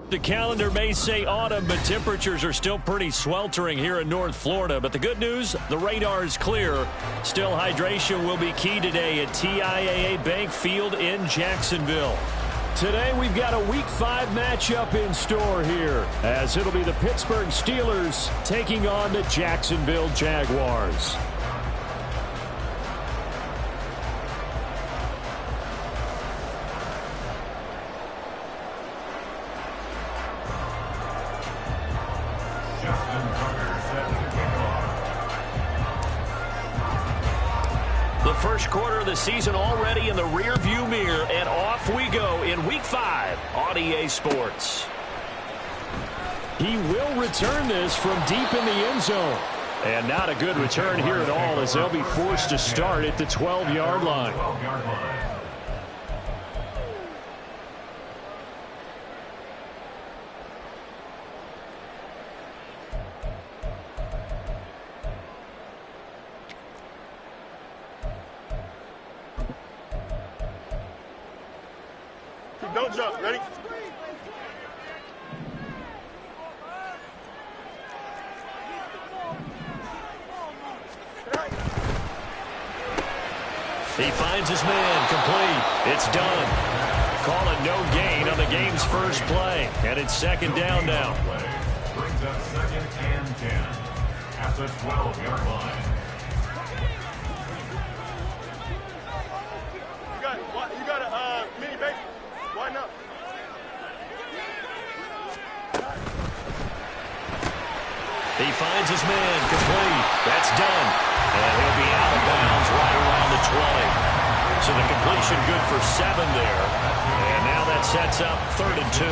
The calendar may say autumn, but temperatures are still pretty sweltering here in North Florida. But the good news, the radar is clear. Still, hydration will be key today at TIAA Bank Field in Jacksonville. Today, we've got a Week 5 matchup in store here, as it'll be the Pittsburgh Steelers taking on the Jacksonville Jaguars. The first quarter of the season already in the rearview mirror, and off we go in Week 5 on EA Sports. He will return this from deep in the end zone. And not a good return here at all, as they'll be forced to start at the 12-yard line. Don't jump. Ready? He finds his man, complete. It's done. Call it no gain on the game's first play. And it's second down now. Brings up 2nd and 10 at the 12-yard line. You got a mini base. Why not? He finds his man, complete. That's done. And he'll be out of bounds right around the 20. So the completion good for 7 there. And now that sets up 3rd and 2.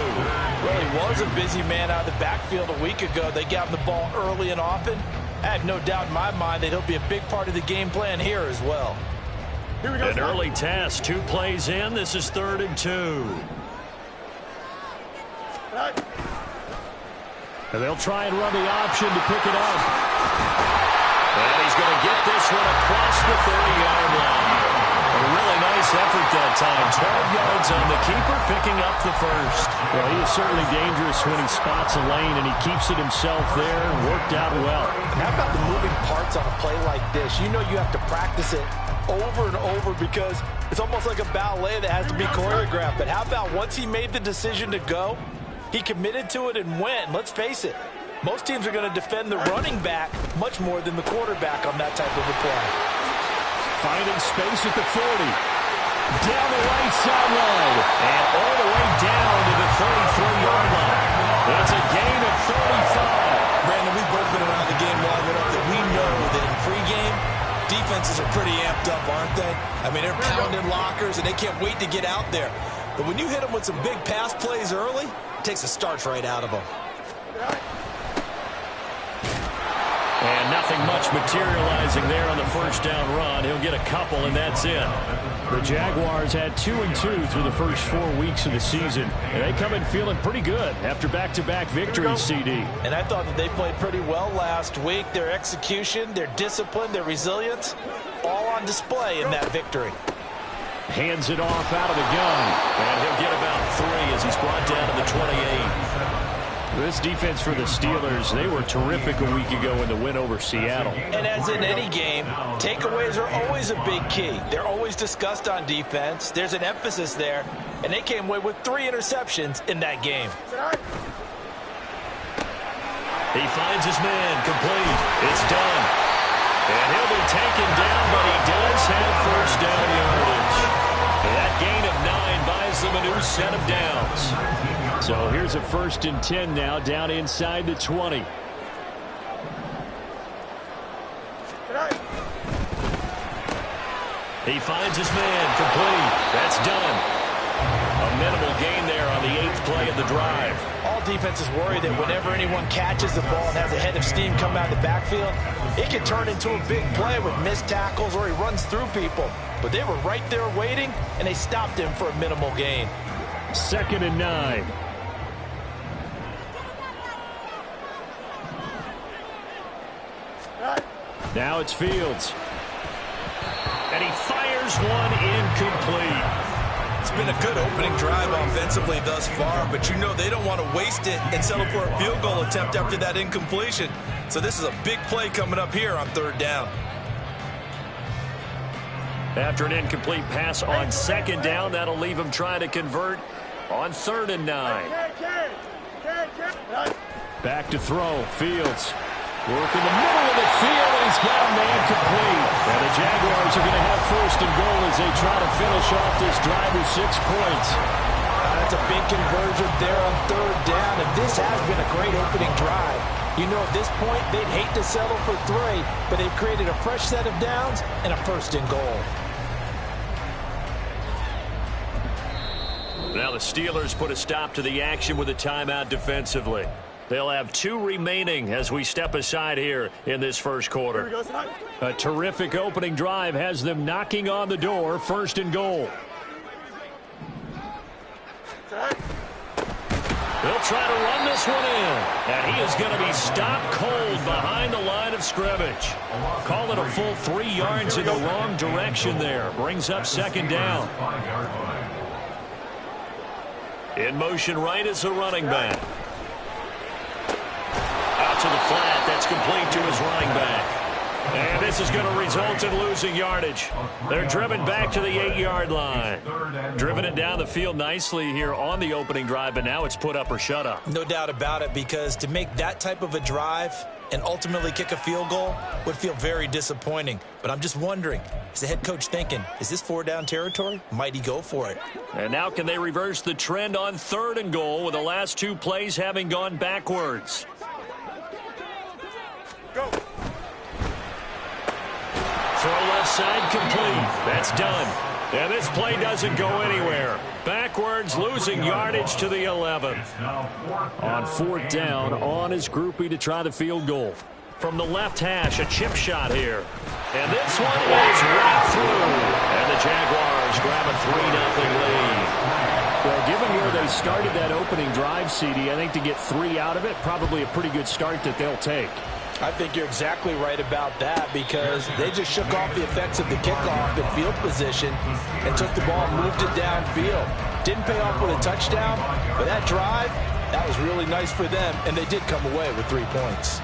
Well, he was a busy man out of the backfield a week ago. They got him the ball early and often. I have no doubt in my mind that he'll be a big part of the game plan here as well. Here we go. An early test, 2 plays in. This is 3rd and 2. And they'll try and run the option to pick it up. And he's going to get this one across the 30-yard line. A really nice effort that time. 12 yards on the keeper, picking up the first. Well, he is certainly dangerous when he spots a lane, and he keeps it himself there. Worked out well. And how about the moving parts on a play like this? You know you have to practice it over and over because it's almost like a ballet that has to be choreographed. But how about once he made the decision to go, he committed to it and went. Let's face it, most teams are going to defend the running back much more than the quarterback on that type of a play. Finding space at the 40. Down the right sideline. And all the way down to the 33-yard line. It's a gain of 35. Brandon, we've both been around the game long enough that we know that in pregame, defenses are pretty amped up, aren't they? I mean, they're pounding lockers, and they can't wait to get out there. But when you hit them with some big pass plays early, it takes the starch right out of them. And nothing much materializing there on the first down run. He'll get a couple, and that's it. The Jaguars had 2-2 through the first 4 weeks of the season. And they come in feeling pretty good after back-to-back victories, CD. And I thought that they played pretty well last week. Their execution, their discipline, their resilience, all on display in that victory. Hands it off out of the gun. And he'll get about 3 as he's brought down to the 28. This defense for the Steelers, they were terrific a week ago in the win over Seattle. And as in any game, takeaways are always a big key. They're always discussed on defense. There's an emphasis there, and they came away with 3 interceptions in that game. He finds his man, complete. It's done. And he'll be taken down, but he does have first down yardage. And that gain of 9 buys them a new set of downs. So here's a 1st and 10 now, down inside the 20. He finds his man, complete. That's done. A minimal gain there on the 8th play of the drive. All defenses worry that whenever anyone catches the ball and has a head of steam come out of the backfield, it can turn into a big play with missed tackles or he runs through people. But they were right there waiting, and they stopped him for a minimal gain. 2nd and 9. Now it's Fields. And he fires one incomplete. It's it's been a good opening drive offensively thus far, but you know they don't want to waste it and settle for a field goal attempt after that incompletion. So this is a big play coming up here on 3rd down. After an incomplete pass on 2nd down, that'll leave him trying to convert on 3rd and 9. Back to throw. Fields. Work in the middle of the field, and he's got a man complete. And the Jaguars are going to have 1st and goal as they try to finish off this drive with 6 points. That's a big conversion there on 3rd down, and this has been a great opening drive. You know, at this point, they'd hate to settle for 3, but they've created a fresh set of downs and a 1st and goal. Now the Steelers put a stop to the action with a timeout defensively. They'll have 2 remaining as we step aside here in this 1st quarter. A terrific opening drive has them knocking on the door. 1st and goal. They'll try to run this one in. And he is going to be stopped cold behind the line of scrimmage. Call it a full 3 yards in the wrong direction there. Brings up 2nd down. In motion right is the running back. Out to the flat. That's complete to his running back. And this is going to result in losing yardage. They're driven back to the 8-yard line. Driven it down the field nicely here on the opening drive, but now it's put up or shut up. No doubt about it, because to make that type of a drive and ultimately kick a field goal would feel very disappointing. But I'm just wondering, is the head coach thinking, is this 4-down territory? Might he go for it? And now can they reverse the trend on 3rd and goal with the last 2 plays having gone backwards? Go. Throw left side complete. That's done. And this play doesn't go anywhere. Backwards, losing yardage to the 11. On 4th down, on his groupie to try the field goal. From the left hash, a chip shot here. And this one is right through. And the Jaguars grab a 3-0 lead. Well, given where they started that opening drive, CD, I think to get 3 out of it, probably a pretty good start that they'll take. I think you're exactly right about that, because they just shook off the effects of the kickoff in field position and took the ball and moved it downfield. Didn't pay off with a touchdown, but that drive, that was really nice for them, and they did come away with 3 points.